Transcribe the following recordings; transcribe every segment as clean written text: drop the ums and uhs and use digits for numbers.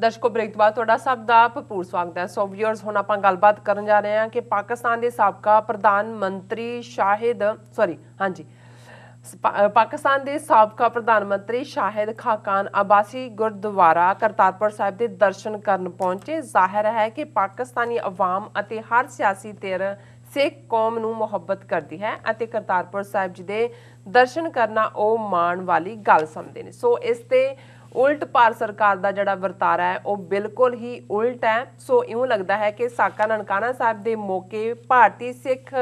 दर्शकों ब्रेक बाद तुहाडा सब दा भरपूर स्वागत है। सो व्यूअर्स हुण आपां गलबात करन जा रहे हैं कि पाकिस्तान के साबका प्रधानमंत्री पाकिस्तान के साबका प्रधानमंत्री शाहिद खाकान अब्बासी गुरुद्वारा करतारपुर साहिब के दर्शन करन पहुंचे। जाहिर है कि पाकिस्तानी अवाम अते हर सियासी धिर सिख कौम नूं मुहब्बत करती है अते करतारपुर साहिब जी के दर्शन करना ओ माण वाली गल समझते हैं। सो इसते उल्ट भारत सरकार का जिहड़ा वरतारा है वह बिल्कुल ही उल्ट है। सो इउं लगता है कि साका ननकाना साहिब के मौके भारतीय सिख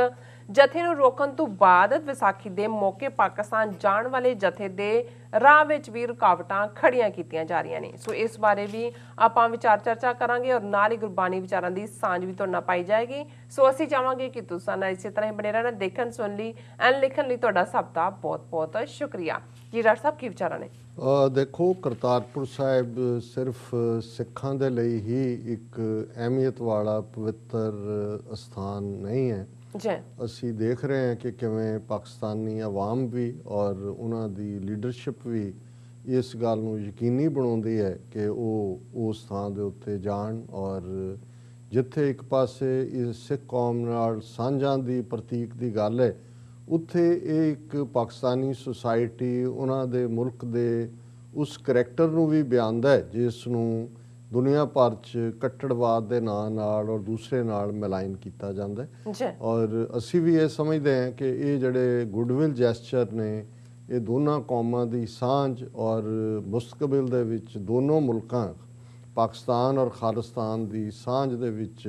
जथे नूं रोकण तो बाद विसाखी के मौके पाकिस्तान जाण वाले जथे दे राह विच भी रुकावटां खड़ियां कीतियां जा रही ने। सो इस बारे भी आपां विचार चर्चा करांगे और नाल ही गुरबानी विचारां दी सांझ भी तुहाडे नाल पाई जाएगी। सो असीं चाहांगे कि तुसां नाल इसे तरह ही बने रहना, देखण सुण लई एंड लिखण लई तुहाडा सब दा बहुत बहुत शुक्रिया जी। डॉक्टर साहब की विचार ने? देखो, करतारपुर साहिब सिर्फ सिखां दे लई ही एक अहमियत वाला पवित्र स्थान नहीं है। असी देख रहे हैं कि किवें पाकिस्तानी अवाम भी और उन्हां दी लीडरशिप भी इस गल नूं यकीनी बनाउंदी है कि उस स्थान दे उत्ते जाण और जिथे एक पासे इस सिख कौम नाल सांझां दी प्रतीक दी गल है, उत्थे एक पाकिस्तानी सोसाइटी उन्हां दे मुल्क दे उस करैक्टर नूं भी बयानदा है जिस नूं दुनिया भर च कट्टड़वाद के नाम नाल और दूसरे नाल मिलाइन किया जाता है। और असी भी ये समझते हैं कि ये जड़े गुडविल जैसचर ने ये दोनों कौमां की सांझ और मुस्तकबिल दे विच दोनों मुल्कां पाकिस्तान और खालिस्तान की सांझ दे विच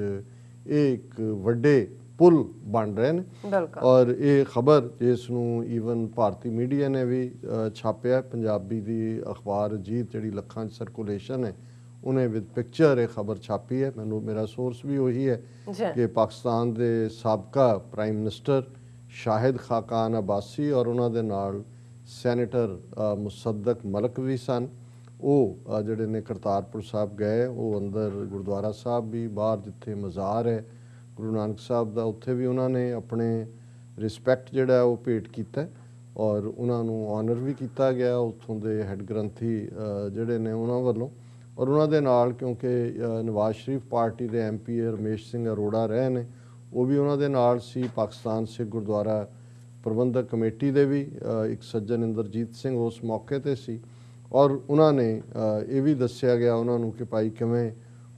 एक वड्डे पुल बन रहे हैं। और ये खबर जिसनूं ईवन भारतीय मीडिया ने भी छापिया, पंजाबी की अखबार अजीत जी लखां सर्कुलेशन है उन्हें विद पिक्चर ये खबर छापी है। मैनू मेरा सोर्स भी वही है कि पाकिस्तान के साबका प्राइम मिनिस्टर शाहिद खाकान अब्बासी और उन्होंने नाल सैनेटर मुसद्दक मलक भी सन। वो जड़े ने करतारपुर साहब गए, वो अंदर गुरुद्वारा साहब भी बाहर जिथे मज़ार है गुरु नानक साहब का उत्थे भी उन्होंने अपने रिस्पैक्ट जोड़ा है वो भेंट किया और उन्होंने ऑनर भी किया गया उत्थों के हैड ग्रंथी जोड़े ने उन्होंने वालों। और उन्होंने नाल क्योंकि नवाज शरीफ पार्टी के MP रमेश सिंह अरोड़ा रहे ने, वो भी उन्होंने नाल सी। पाकिस्तान सिख गुरुद्वारा प्रबंधक कमेटी के भी एक सज्जन इंद्रजीत सिंह उस मौके पर सी। और उन्होंने ये भी दसिया गया उन्होंने कि भाई किवें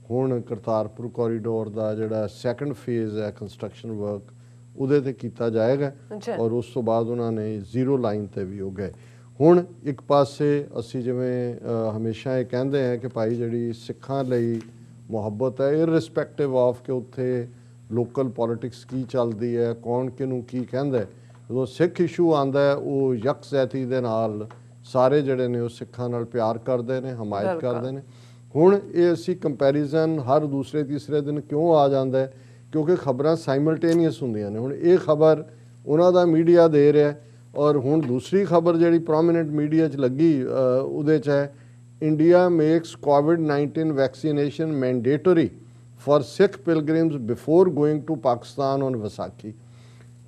हुण करतारपुर कॉरीडोर का जिहड़ा सैकेंड फेज़ है कंस्ट्रक्शन वर्क उहदे ते कीता जाएगा और उस तो बाद उन्होंने जीरो लाइन ते भी हो गए। हुण एक पासे असी जिवें हमेशा ये कहते हैं कि भाई जी सिखां लई मुहब्बत है इररिस्पैक्टिव ऑफ कि उत्थे लोकल पॉलिटिक्स की चलती है, कौन किनू की कहंदा है। जो सिख इशू आंदा है वो यकजहती दे नाल सारे जड़े ने सिखां नाल प्यार करते हैं, हमायत करते हैं। हुण ये असी कंपैरिजन हर दूसरे तीसरे दिन क्यों आ जाता है क्योंकि खबरां साइमल्टेनियस होंदियां ने। हुण ये खबर उन्हां दा मीडिया दे रहा है और हुण दूसरी खबर जी प्रोमिनेंट मीडिया च लगी उहदे च है India makes COVID-19 vaccination mandatory for Sikh pilgrims before going to Pakistan on Vaisakhi.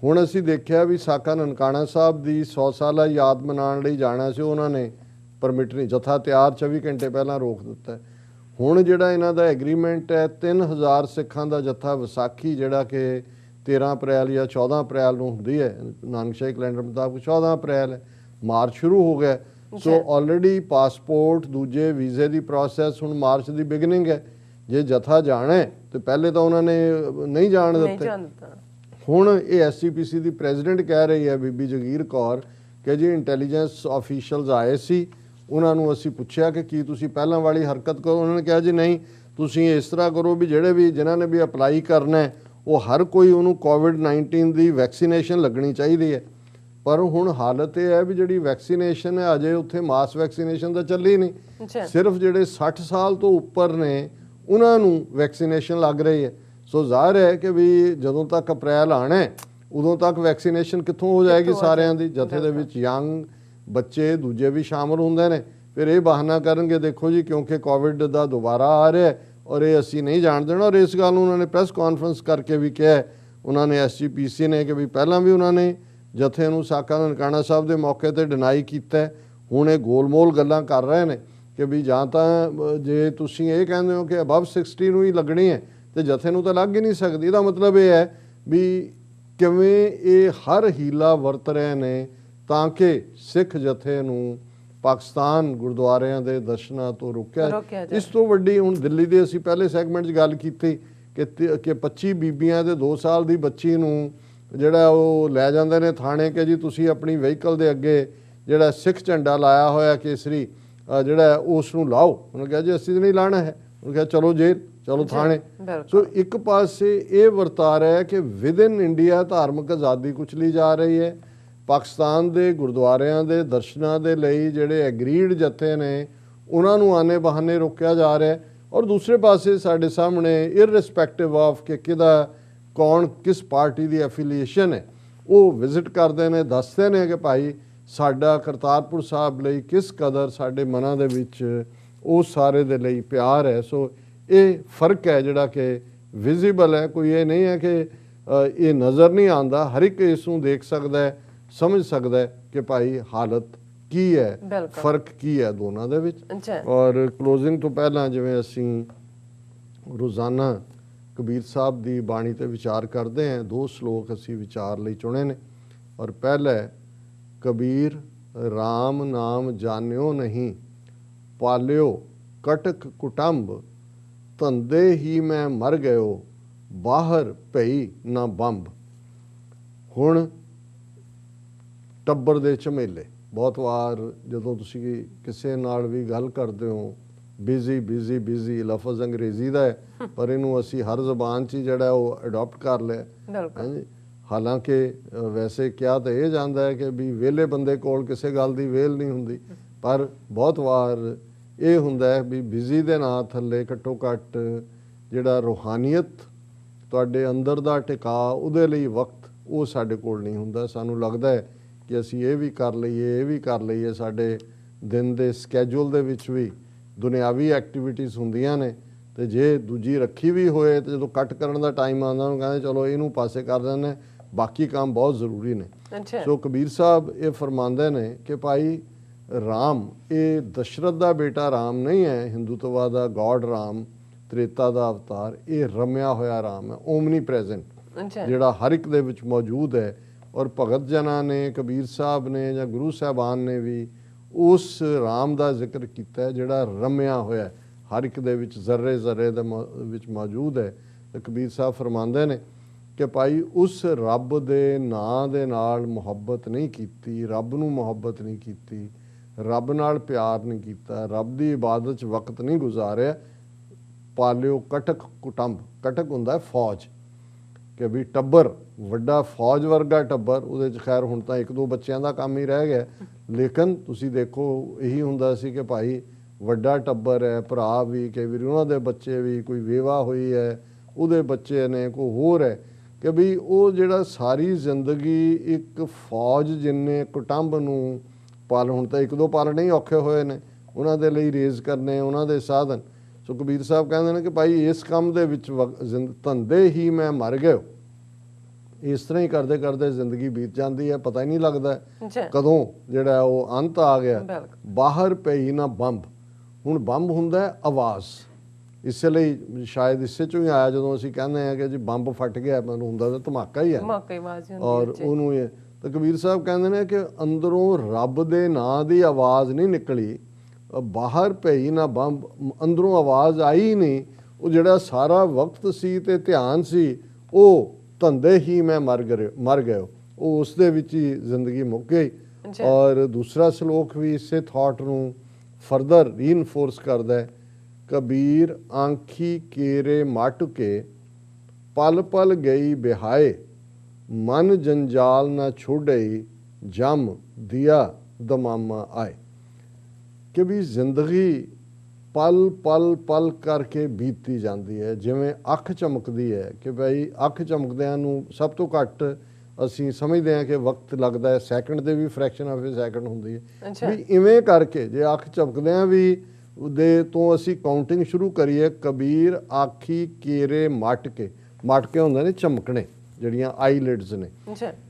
हुण असी देखिया भी साका ननकाना साहब की 100 साला याद मनाउण लई जाना सी, उन्होंने परमिट नहीं, जत्था तैयार 24 घंटे पहला रोक दिता है। हुण जिहड़ा इन्हां दा एग्रीमेंट है 3000 सिखां दा जत्था विसाखी जिहड़ा कि 13 अप्रैल या 14 अप्रैल नूं हुंदी है, नानकशाही कैलेंडर मुताबिक 14 अप्रैल है, मार्च शुरू हो गया। सो ऑलरेडी पासपोर्ट दूजे वीजे की प्रोसैस हुण मार्च की बिगनिंग है। जे जत्था जाना है तो पहले तो उन्होंने नहीं जाण दित्ते। हुण ये SGPC की प्रेजिडेंट कह रही है बीबी जगीर कौर कि जी इंटैलीजेंस ऑफिशियल्स आए सी, उन्होंने असी पुछया कि की तुसी पहलां वाली हरकत करो, उन्होंने कहा जी नहीं तुसी इस तरह करो भी जिहड़े भी जिन्होंने भी अपलाई करना है वो हर कोई उन्होंने COVID-19 की वैक्सीनेशन लगनी चाहिए है। पर हुण हालत यह है भी जी वैक्सीनेशन है अजे उत्थे मास वैक्सीनेशन तो चली नहीं, सिर्फ जिहड़े 60 साल तो उपर ने उन्होंने वैक्सीनेशन लग रही है। सो जाहिर है कि भी जदों तक अप्रैल आना है उदों तक वैक्सीनेशन कित्थों हो जाएगी सारिਆਂ दी, जथे दे विच यंग बच्चे दूजे भी शामिल होंदे ने। फिर ये बहाना करनगे देखो जी क्योंकि कोविड दा दोबारा आ रहा है और ये असी नहीं जान देना। और इस गल उन्होंने प्रेस कॉन्फ्रेंस करके भी कहा उन्होंने SGPC ने कि भी पहला भी उन्होंने जथे नूं साका ननकाना साहब के मौके पर डिनाई किया, हुण ये गोलमोल गल्लां कर रहे हैं ਕਿ ਵੀ ਜਾਂ ਤਾਂ ਜੇ ਤੁਸੀਂ ਇਹ ਕਹਿੰਦੇ ਹੋ ਕਿ ਅਬਵ 60 ਨੂੰ ਹੀ ਲੱਗਣੀ ਹੈ ਤੇ ਜਥੇ ਨੂੰ ਤਾਂ ਲੱਗ ਹੀ ਨਹੀਂ ਸਕਦੀ। ਇਹਦਾ ਮਤਲਬ ਇਹ ਹੈ ਵੀ ਕਿਵੇਂ ਇਹ ਹਰ ਹੀਲਾ ਵਰਤ ਰਹੇ ਨੇ ਤਾਂ ਕਿ ਸਿੱਖ ਜਥੇ ਨੂੰ ਪਾਕਿਸਤਾਨ ਗੁਰਦੁਆਰਿਆਂ ਦੇ ਦਰਸ਼ਨਾਂ ਤੋਂ ਰੋਕਿਆ। ਇਸ ਤੋਂ ਵੱਡੀ ਹੁਣ ਦਿੱਲੀ ਦੇ ਅਸੀਂ ਪਹਿਲੇ ਸੈਗਮੈਂਟ 'ਚ ਗੱਲ ਕੀਤੀ ਕਿ 25 ਬੀਬੀਆਂ ਦੇ 2 ਸਾਲ ਦੀ ਬੱਚੀ ਨੂੰ ਜਿਹੜਾ ਉਹ ਲੈ ਜਾਂਦੇ ਨੇ ਥਾਣੇ ਕਿ ਜੀ ਤੁਸੀਂ ਆਪਣੀ ਵਹੀਕਲ ਦੇ ਅੱਗੇ ਜਿਹੜਾ ਸਿੱਖ ਝੰਡਾ ਲਾਇਆ ਹੋਇਆ ਕੇਸਰੀ ਜਿਹੜਾ ਉਸ ਨੂੰ ਲਾਓ। ਉਹਨੇ ਕਿਹਾ ਜੀ ਅਸੀਂ ਤਾਂ ਨਹੀਂ ਲਾਣਾ ਹੈ। ਉਹਨੇ ਕਿਹਾ ਚਲੋ ਜੇਲ੍ਹ, ਚਲੋ ਥਾਣੇ। ਸੋ ਇੱਕ ਪਾਸੇ ਇਹ ਵਰਤਾ ਰਿਹਾ ਕਿ ਵਿਦ ਇਨ ਇੰਡੀਆ ਧਾਰਮਿਕ ਆਜ਼ਾਦੀ ਕੁਚਲੀ ਜਾ ਰਹੀ ਹੈ। ਪਾਕਿਸਤਾਨ ਦੇ ਗੁਰਦੁਆਰਿਆਂ ਦੇ ਦਰਸ਼ਨਾਂ ਦੇ ਲਈ ਜਿਹੜੇ ਐਗਰੀਡ ਜਥੇ ਨੇ ਉਹਨਾਂ ਨੂੰ ਆਨੇ ਬਹਾਨੇ ਰੋਕਿਆ ਜਾ ਰਿਹਾ। ਔਰ ਦੂਸਰੇ ਪਾਸੇ ਸਾਡੇ ਸਾਹਮਣੇ ਇਰਰਿਸਪੈਕਟਿਵ ਆਫ ਕਿ ਕਿਹਦਾ ਕੌਣ ਕਿਸ ਪਾਰਟੀ ਦੀ ਐਫੀਲੀਏਸ਼ਨ ਹੈ ਉਹ ਵਿਜ਼ਿਟ ਕਰਦੇ ਨੇ, ਦੱਸਦੇ ਨੇ ਕਿ ਭਾਈ ਸਾਡਾ ਕਰਤਾਰਪੁਰ ਸਾਹਿਬ ਲਈ ਕਿਸ ਕਦਰ ਸਾਡੇ ਮਨਾਂ ਦੇ ਵਿੱਚ ਉਹ ਸਾਰੇ ਦੇ ਲਈ ਪਿਆਰ ਹੈ। ਸੋ ਇਹ ਫਰਕ ਹੈ ਜਿਹੜਾ ਕਿ ਵਿਜ਼ੀਬਲ ਹੈ। ਕੋਈ ਇਹ ਨਹੀਂ ਹੈ ਕਿ ਇਹ ਨਜ਼ਰ ਨਹੀਂ ਆਉਂਦਾ। ਹਰ ਇੱਕ ਇਸ ਨੂੰ ਦੇਖ ਸਕਦਾ ਹੈ, ਸਮਝ ਸਕਦਾ ਹੈ ਕਿ ਭਾਈ ਹਾਲਤ ਕੀ ਹੈ, ਫਰਕ ਕੀ ਹੈ ਦੋਨਾਂ ਦੇ ਵਿੱਚ। ਔਰ ਕਲੋਜ਼ਿੰਗ ਤੋਂ ਪਹਿਲਾਂ ਜਿਵੇਂ ਅਸੀਂ ਰੋਜ਼ਾਨਾ ਕਬੀਰ ਸਾਹਿਬ ਦੀ ਬਾਣੀ ਤੇ ਵਿਚਾਰ ਕਰਦੇ ਹਾਂ, 2 ਸ਼ਲੋਕ ਅਸੀਂ ਵਿਚਾਰ ਲਈ ਚੁਣੇ ਨੇ। ਔਰ ਪਹਿਲਾ ਹੈ ਕਬੀਰ ਰਾਮ ਨਾਮ ਜਾਣਿਓ ਨਹੀਂ, ਪਾਲਿਓ ਕਟਕ ਕੁਟੰਬ, ਧੰਦੇ ਹੀ ਮੈਂ ਮਰ ਗਇਓ, ਬਾਹਰ ਪਈ ਨਾ ਬੰਬ। ਹੁਣ ਟੱਬਰ ਦੇ ਝਮੇਲੇ, ਬਹੁਤ ਵਾਰ ਜਦੋਂ ਤੁਸੀਂ ਕਿਸੇ ਨਾਲ ਵੀ ਗੱਲ ਕਰਦੇ ਹੋ ਬਿਜ਼ੀ ਬਿਜ਼ੀ ਬਿਜ਼ੀ ਲਫ਼ਜ਼ ਅੰਗਰੇਜ਼ੀ ਦਾ ਹੈ ਪਰ ਇਹਨੂੰ ਅਸੀਂ ਹਰ ਜ਼ਬਾਨ 'ਚ ਹੀ ਜਿਹੜਾ ਉਹ ਅਡਾਪਟ ਕਰ ਲਿਆ। ਹਾਂਜੀ, ਹਾਲਾਂਕਿ ਵੈਸੇ ਕਿਹਾ ਤਾਂ ਇਹ ਜਾਂਦਾ ਹੈ ਕਿ ਵੀ ਵਿਹਲੇ ਬੰਦੇ ਕੋਲ ਕਿਸੇ ਗੱਲ ਦੀ ਵੇਲ ਨਹੀਂ ਹੁੰਦੀ, ਪਰ ਬਹੁਤ ਵਾਰ ਇਹ ਹੁੰਦਾ ਹੈ ਵੀ ਬਿਜ਼ੀ ਦੇ ਨਾਂ ਥੱਲੇ ਘੱਟੋ ਘੱਟ ਜਿਹੜਾ ਰੂਹਾਨੀਅਤ ਤੁਹਾਡੇ ਅੰਦਰ ਦਾ ਟਿਕਾ ਉਹਦੇ ਲਈ ਵਕਤ ਉਹ ਸਾਡੇ ਕੋਲ ਨਹੀਂ ਹੁੰਦਾ। ਸਾਨੂੰ ਲੱਗਦਾ ਹੈ ਕਿ ਅਸੀਂ ਇਹ ਵੀ ਕਰ ਲਈਏ, ਇਹ ਵੀ ਕਰ ਲਈਏ। ਸਾਡੇ ਦਿਨ ਦੇ ਸਕੈਜੂਲ ਦੇ ਵਿੱਚ ਵੀ ਦੁਨਿਆਵੀ ਐਕਟੀਵਿਟੀਜ਼ ਹੁੰਦੀਆਂ ਨੇ ਤੇ ਜੇ ਦੂਜੀ ਰੱਖੀ ਵੀ ਹੋਏ ਤੇ ਜਦੋਂ ਕੱਟ ਕਰਨ ਦਾ ਟਾਈਮ ਆਉਂਦਾ ਉਹਨੂੰ ਕਹਿੰਦੇ ਚਲੋ ਇਹਨੂੰ ਪਾਸੇ ਕਰ ਦਿੰਦੇ, ਬਾਕੀ ਕੰਮ ਬਹੁਤ ਜ਼ਰੂਰੀ ਨੇ। ਸੋ ਕਬੀਰ ਸਾਹਿਬ ਇਹ ਫਰਮਾਉਂਦੇ ਨੇ ਕਿ ਭਾਈ ਰਾਮ ਇਹ ਦਸ਼ਰਥ ਦਾ ਬੇਟਾ ਰਾਮ ਨਹੀਂ ਹੈ, ਹਿੰਦੂਤਵਾ ਦਾ ਗੋਡ ਰਾਮ, ਤ੍ਰੇਤਾ ਦਾ ਅਵਤਾਰ। ਇਹ ਰਮਿਆ ਹੋਇਆ ਰਾਮ ਹੈ, ਓਮਨੀ ਪ੍ਰੈਜ਼ੈਂਟ, ਜਿਹੜਾ ਹਰ ਇੱਕ ਦੇ ਵਿੱਚ ਮੌਜੂਦ ਹੈ। ਔਰ ਭਗਤ ਜਨਾਂ ਨੇ, ਕਬੀਰ ਸਾਹਿਬ ਨੇ ਜਾਂ ਗੁਰੂ ਸਾਹਿਬਾਨ ਨੇ ਵੀ ਉਸ ਰਾਮ ਦਾ ਜ਼ਿਕਰ ਕੀਤਾ ਜਿਹੜਾ ਰਮਿਆ ਹੋਇਆ ਹਰ ਇੱਕ ਦੇ ਵਿੱਚ, ਜ਼ਰਰੇ ਜ਼ਰਰੇ ਦੇ ਵਿੱਚ ਮੌਜੂਦ ਹੈ। ਤੇ ਕਬੀਰ ਸਾਹਿਬ ਫਰਮਾਉਂਦੇ ਨੇ ਕਿ ਭਾਈ ਉਸ ਰੱਬ ਦੇ ਨਾਂ ਦੇ ਨਾਲ ਮੁਹੱਬਤ ਨਹੀਂ ਕੀਤੀ, ਰੱਬ ਨੂੰ ਮੁਹੱਬਤ ਨਹੀਂ ਕੀਤੀ, ਰੱਬ ਨਾਲ ਪਿਆਰ ਨਹੀਂ ਕੀਤਾ, ਰੱਬ ਦੀ ਇਬਾਦਤ 'ਚ ਵਕਤ ਨਹੀਂ ਗੁਜ਼ਾਰਿਆ, ਪਾਲਿਓ ਕਟਕ ਕੁਟੰਬ। ਕਟਕ ਹੁੰਦਾ ਫੌਜ, ਕਿ ਵੀ ਟੱਬਰ ਵੱਡਾ ਫੌਜ ਵਰਗਾ ਟੱਬਰ, ਉਹਦੇ 'ਚ ਖੈਰ ਹੁਣ ਤਾਂ 1-2 ਬੱਚਿਆਂ ਦਾ ਕੰਮ ਹੀ ਰਹਿ ਗਿਆ, ਲੇਕਿਨ ਤੁਸੀਂ ਦੇਖੋ ਇਹੀ ਹੁੰਦਾ ਸੀ ਕਿ ਭਾਈ ਵੱਡਾ ਟੱਬਰ ਹੈ, ਭਰਾ ਵੀ, ਕਈ ਵਾਰੀ ਉਹਨਾਂ ਦੇ ਬੱਚੇ ਵੀ, ਕੋਈ ਵਿਆਹ ਹੋਈ ਹੈ ਉਹਦੇ ਬੱਚੇ ਨੇ, ਕੋਈ ਹੋਰ ਹੈ, ਕਿ ਵੀ ਉਹ ਜਿਹੜਾ ਸਾਰੀ ਜ਼ਿੰਦਗੀ ਇੱਕ ਫੌਜ ਜਿੰਨੇ ਕੁਟੰਬ ਨੂੰ ਪਾਲ, ਹੁਣ ਤਾਂ 1-2 ਪਾਲਣੇ ਹੀ ਔਖੇ ਹੋਏ ਨੇ, ਉਹਨਾਂ ਦੇ ਲਈ ਰੇਜ਼ ਕਰਨੇ ਉਹਨਾਂ ਦੇ ਸਾਧਨ। ਸੋ ਕਬੀਰ ਸਾਹਿਬ ਕਹਿੰਦੇ ਨੇ ਕਿ ਭਾਈ ਇਸ ਕੰਮ ਦੇ ਵਿੱਚ ਧੰਦੇ ਹੀ ਮੈਂ ਮਰ ਗਿਆ। ਇਸ ਤਰ੍ਹਾਂ ਹੀ ਕਰਦੇ ਕਰਦੇ ਜ਼ਿੰਦਗੀ ਬੀਤ ਜਾਂਦੀ ਹੈ, ਪਤਾ ਹੀ ਨਹੀਂ ਲੱਗਦਾ ਕਦੋਂ ਜਿਹੜਾ ਉਹ ਅੰਤ ਆ ਗਿਆ। ਬਾਹਰ ਪਈ ਨਾ ਬੰਬ। ਹੁਣ ਬੰਬ ਹੁੰਦਾ ਆਵਾਜ਼, ਇਸੇ ਲਈ ਸ਼ਾਇਦ ਇਸੇ ਚੋਂ ਹੀ ਆਇਆ ਜਦੋਂ ਅਸੀਂ ਕਹਿੰਦੇ ਹਾਂ ਕਿ ਜੀ ਬੰਬ ਫਟ ਗਿਆ, ਮੈਨੂੰ ਹੁੰਦਾ ਤਾਂ ਧਮਾਕਾ ਹੀ ਹੈ ਔਰ ਉਹਨੂੰ ਇਹ। ਤਾਂ ਕਬੀਰ ਸਾਹਿਬ ਕਹਿੰਦੇ ਨੇ ਕਿ ਅੰਦਰੋਂ ਰੱਬ ਦੇ ਨਾਂ ਦੀ ਆਵਾਜ਼ ਨਹੀਂ ਨਿਕਲੀ, ਬਾਹਰ ਪਈ ਨਾ ਬੰਬ, ਅੰਦਰੋਂ ਆਵਾਜ਼ ਆਈ ਨਹੀਂ। ਉਹ ਜਿਹੜਾ ਸਾਰਾ ਵਕਤ ਸੀ ਤੇ ਧਿਆਨ ਸੀ ਉਹ ਧੰਦੇ ਹੀ ਮੈਂ ਮਰ ਗਏ, ਉਹ ਉਸ ਦੇ ਵਿੱਚ ਹੀ ਜ਼ਿੰਦਗੀ ਮੁੱਕ ਗਈ। ਔਰ ਦੂਸਰਾ ਸ਼ਲੋਕ ਵੀ ਇਸੇ ਥਾਟ ਨੂੰ ਫਰਦਰ ਰੀਇਨਫੋਰਸ ਕਰਦਾ ਹੈ। ਕਬੀਰ ਆਂਖੀ ਕੇਰੇ ਮਾਟੁਕੇ, ਪਲ ਪਲ ਗਈ ਬਿਹਾਏ, ਮਨ ਜੰਜਾਲ ਨਾ ਛੋੜਈ, ਜਮ ਦਿਆ ਦਮਾਮਾ ਆਏ। ਕਿ ਵੀ ਜ਼ਿੰਦਗੀ ਪਲ ਪਲ ਪਲ ਕਰਕੇ ਬੀਤਦੀ ਜਾਂਦੀ ਹੈ, ਜਿਵੇਂ ਅੱਖ ਚਮਕਦੀ ਹੈ ਕਿ ਭਾਈ ਅੱਖ ਚਮਕਦਿਆਂ ਨੂੰ ਸਭ ਤੋਂ ਘੱਟ ਅਸੀਂ ਸਮਝਦੇ ਹਾਂ ਕਿ ਵਕਤ ਲੱਗਦਾ ਹੈ, ਸੈਕਿੰਡ ਦੇ ਵੀ ਫਰੈਕਸ਼ਨ ਆਫ ਏ ਸੈਕਿੰਡ ਹੁੰਦੀ ਹੈ। ਵੀ ਇਵੇਂ ਕਰਕੇ ਜੇ ਅੱਖ ਚਮਕਦਿਆਂ ਵੀ ਦੇ ਤੋਂ ਅਸੀਂ ਕਾਊਂਟਿੰਗ ਸ਼ੁਰੂ ਕਰੀਏ, ਕਬੀਰ ਆਖੀ ਕੇਰੇ ਮਟਕੇ, ਮਟਕੇ ਹੁੰਦੇ ਨੇ ਚਮਕਣੇ, ਜਿਹੜੀਆਂ ਆਈਲਿਡਸ ਨੇ,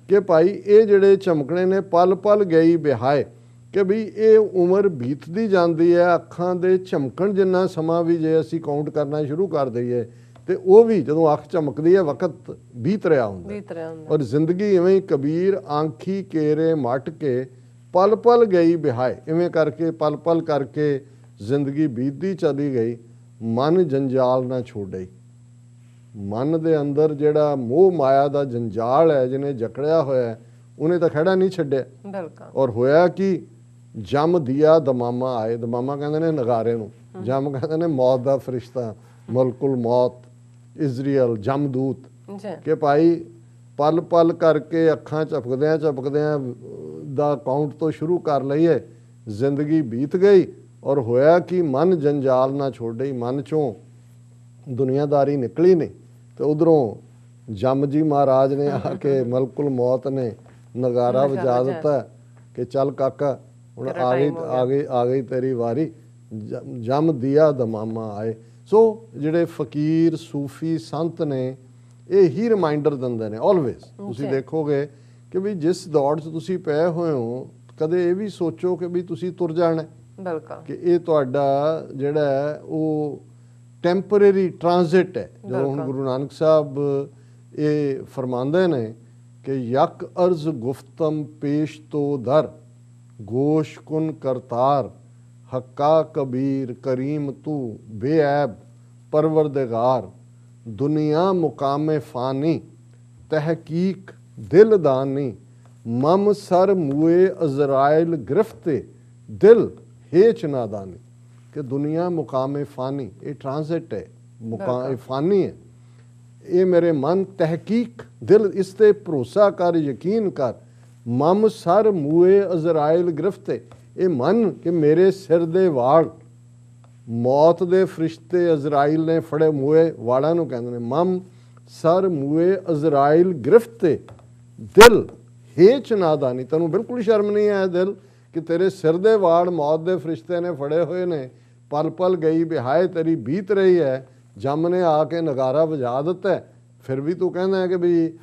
ਕਿ ਭਾਈ ਇਹ ਜਿਹੜੇ ਚਮਕਣੇ ਨੇ ਪਲ ਪਲ ਗਈ ਬਿਹਾਏ, ਕਿ ਵੀ ਇਹ ਉਮਰ ਬੀਤਦੀ ਜਾਂਦੀ ਹੈ, ਅੱਖਾਂ ਦੇ ਝਮਕਣ ਜਿੰਨਾ ਸਮਾਂ ਵੀ ਜੇ ਅਸੀਂ ਕਾਊਂਟ ਕਰਨਾ ਸ਼ੁਰੂ ਕਰ ਦਈਏ ਤੇ ਉਹ ਵੀ ਜਦੋਂ ਅੱਖ ਝਮਕਦੀ ਹੈ ਵਕਤ ਬੀਤ ਰਿਹਾ ਹੁੰਦਾ। ਔਰ ਜ਼ਿੰਦਗੀ ਇਵੇਂ ਹੀ ਕਬੀਰ ਆਂਖੀ ਕੇਰੇ ਮਟ ਕੇ ਪਲ ਪਲ ਗਈ ਬਿਹਾਏ, ਇਵੇਂ ਕਰਕੇ ਪਲ ਪਲ ਕਰਕੇ ਜ਼ਿੰਦਗੀ ਬੀਤਦੀ ਚਲੀ ਗਈ, ਮਨ ਜੰਜਾਲ ਨਾ ਛੋੜਈ। ਮਨ ਦੇ ਅੰਦਰ ਜਿਹੜਾ ਮੋਹ ਮਾਇਆ ਦਾ ਜੰਜਾਲ ਹੈ ਜਿਹਨੇ ਜਕੜਿਆ ਹੋਇਆ ਉਹਨੇ ਤਾਂ ਖੜਾ ਨਹੀਂ ਛੱਡਿਆ। ਬਿਲਕੁਲ। ਔਰ ਹੋਇਆ ਕਿ ਜਮ ਦਿਆ ਦਮਾਮਾ ਆਏ, ਦਮਾਮਾ ਕਹਿੰਦੇ ਨੇ ਨਗਾਰੇ ਨੂੰ, ਜਮ ਕਹਿੰਦੇ ਨੇ ਮੌਤ ਦਾ ਫਰਿਸ਼ਤਾ, ਮਲਕੁਲ ਮੌਤ, ਇਜ਼ਰਾਈਲ, ਜਮਦੂਤ, ਕਿ ਭਾਈ ਪਲ ਪਲ ਕਰਕੇ ਅੱਖਾਂ ਝਪਕਦਿਆਂ ਝਪਕਦਿਆਂ ਦਾ ਕਾਊਂਟ ਤੋਂ ਸ਼ੁਰੂ ਕਰ ਲਈਏ, ਜ਼ਿੰਦਗੀ ਬੀਤ ਗਈ। ਔਰ ਹੋਇਆ ਕਿ ਮਨ ਜੰਜਾਲ ਨਾ ਛੋੜਈ, ਮਨ ਚੋਂ ਦੁਨੀਆਦਾਰੀ ਨਿਕਲੀ ਨਹੀਂ ਤੇ ਉਧਰੋਂ ਜਮ ਜੀ ਮਹਾਰਾਜ ਨੇ ਆ ਕੇ ਮਲਕੁਲ ਮੌਤ ਨੇ ਨਗਾਰਾ ਵਜਾ ਦਿੱਤਾ ਕਿ ਚੱਲ ਕਾਕਾ ਹੁਣ ਆ ਗਈ ਤੇਰੀ ਵਾਰੀ, ਜਮ ਦਿਆ ਦਮਾਮਾ ਆਏ। ਸੋ ਜਿਹੜੇ ਫਕੀਰ ਸੂਫੀ ਸੰਤ ਨੇ ਇਹ ਹੀ ਰਿਮਾਈਂਡਰ ਦਿੰਦੇ ਨੇ ਆਲਵੇਜ਼। ਤੁਸੀਂ ਦੇਖੋਗੇ ਕਿ ਵੀ ਜਿਸ ਦੌੜ 'ਚ ਤੁਸੀਂ ਪਏ ਹੋਏ ਹੋ ਕਦੇ ਇਹ ਵੀ ਸੋਚੋ ਕਿ ਵੀ ਤੁਸੀਂ ਤੁਰ ਜਾਣਾ, ਬਿਲਕੁਲ, ਕਿ ਇਹ ਤੁਹਾਡਾ ਜਿਹੜਾ ਹੈ ਉਹ ਟੈਂਪਰੇਰੀ ਟ੍ਰਾਂਜ਼ਿਟ ਹੈ। ਜਦੋਂ ਹੁਣ ਗੁਰੂ ਨਾਨਕ ਸਾਹਿਬ ਇਹ ਫਰਮਾਉਂਦੇ ਨੇ ਕਿ ਯਕ ਅਰਜ਼ ਗੁਫਤਮ ਪੇਸ਼ ਤੋਂ ਦਰ, ਗੋਸ਼ ਕੁਨ ਕਰਤਾਰ, ਹੱਕਾ ਕਬੀਰ ਕਰੀਮ ਤੂੰ ਬੇऐਬ ਪਰਵਰਦਗਾਰ, ਦੁਨੀਆ ਮੁਕਾਮੇ ਫਾਨੀ ਤਹਿਕੀਕ ਦਿਲ ਦਾਨੀ, ਮਮ ਸਰ ਮੂਏ ਅਜ਼ਰਾਇਲ ਗ੍ਰਿਫਤੇ ਦਿਲ ਹੇਚ ਨਾਦਾਨੀ। ਕਿ ਦੁਨੀਆ ਮੁਕਾਮੇ ਫਾਨੀ, ਇਹ ਟ੍ਰਾਂਜ਼ਿਟ ਹੈ, ਇਹ ਫਾਨੀ ਹੈ। ਇਹ ਮੇਰੇ ਮਨ ਤਹਿਕੀਕ ਦਿਲ ਇਸ ਤੇ ਭਰੋਸਾ ਕਰ, ਯਕੀਨ ਕਰ। ਮਮ ਸਰ ਮੂਏ ਅਜ਼ਰਾਇਲ ਗ੍ਰਿਫਤੇ, ਇਹ ਮਨ ਕਿ ਮੇਰੇ ਸਿਰ ਦੇ ਵਾਲ ਮੌਤ ਦੇ ਫਰਿਸ਼ਤੇ ਅਜ਼ਰਾਇਲ ਨੇ ਫੜੇ, ਮੂਏ ਵਾਲਾਂ ਨੂੰ ਕਹਿੰਦੇ ਨੇ। ਮਮ ਸਰ ਮੂਏ ਅਜ਼ਰਾਇਲ ਗ੍ਰਿਫਤੇ ਦਿਲ ਹੇਚ ਨਾਦਾਨੀ, ਤੈਨੂੰ ਬਿਲਕੁਲ ਸ਼ਰਮ ਨਹੀਂ ਆਇਆ ਦਿਲ ਕਿ ਤੇਰੇ ਸਿਰ ਦੇ ਵਾਲ ਮੌਤ ਦੇ ਫਰਿਸ਼ਤੇ ਨੇ ਫੜੇ ਹੋਏ ਨੇ, ਪਲ ਪਲ ਗਈ ਬਿਹਾਏ ਤੇਰੀ ਬੀਤ ਰਹੀ ਹੈ, ਜਮ ਨੇ ਆ ਕੇ ਨਗਾਰਾ ਵਜਾ ਦਿੱਤਾ, ਫਿਰ ਵੀ ਤੂੰ ਕਹਿੰਦਾ ਹੈ ਕਿ ਵੀ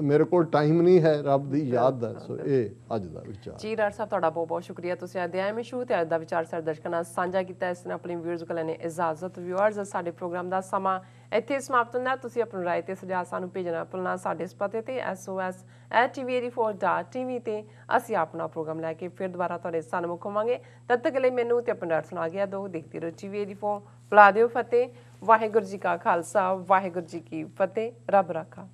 ਮੇਰੇ ਕੋਲ ਟਾਈਮ ਨਹੀਂ ਹੈ ਰੱਬ ਦੀ ਯਾਦ ਦਾ। ਸੋ ਇਹ ਅੱਜ ਦਾ ਵਿਚਾਰ ਜੀ। ਡਾਕਟਰ ਸਾਹਿਬ ਤੁਹਾਡਾ ਬਹੁਤ ਬਹੁਤ ਸ਼ੁਕਰੀਆ, ਤੁਸੀਂ ਅੱਜ ਦੇ ਐਵੇਂ ਸ਼ੂ ਤੇ ਅੱਜ ਦਾ ਵਿਚਾਰ ਸਾਡੇ ਦਰਸ਼ਕਾਂ ਨਾਲ ਸਾਂਝਾ ਕੀਤਾ। ਇਸ ਨੇ ਆਪਣੀ ਵਿਊਅਰਸ ਕੋਲ ਲੈਣੇ ਇਜਾਜ਼ਤ। ਵਿਊਅਰਸ, ਸਾਡੇ ਪ੍ਰੋਗਰਾਮ ਦਾ ਸਮਾਂ ਇੱਥੇ ਸਮਾਪਤ ਹੁੰਦਾ। ਤੁਸੀਂ ਆਪਣੀ ਰਾਏ ਤੇ ਸੁਝਾਅ ਸਾਨੂੰ ਭੇਜਣਾ ਭੁੱਲਣਾ ਸਾਡੇ ਇਸ ਪਤੇ ਤੇ sos@tv84.tv ਤੇ। ਅਸੀਂ ਆਪਣਾ ਪ੍ਰੋਗਰਾਮ ਲੈ ਕੇ ਫਿਰ ਦੁਬਾਰਾ ਤੁਹਾਡੇ ਸਨਮੁਖ ਹੋਵਾਂਗੇ। ਤਦ ਤੱਕ ਲਈ ਮੈਨੂੰ ਤੇ ਆਪਣੇ ਡਾਕਟਰ ਸੁਣਾ ਗਿਆ ਦੋ। ਦੇਖਦੇ ਰਹੋ TV84। ਬੁਲਾ ਦਿਓ ਫਤਿਹ। ਵਾਹਿਗੁਰੂ ਜੀ ਕਾ ਖਾਲਸਾ, ਵਾਹਿਗੁਰੂ ਜੀ ਕੀ ਫਤਿਹ। ਰੱਬ ਰਾਖਾ।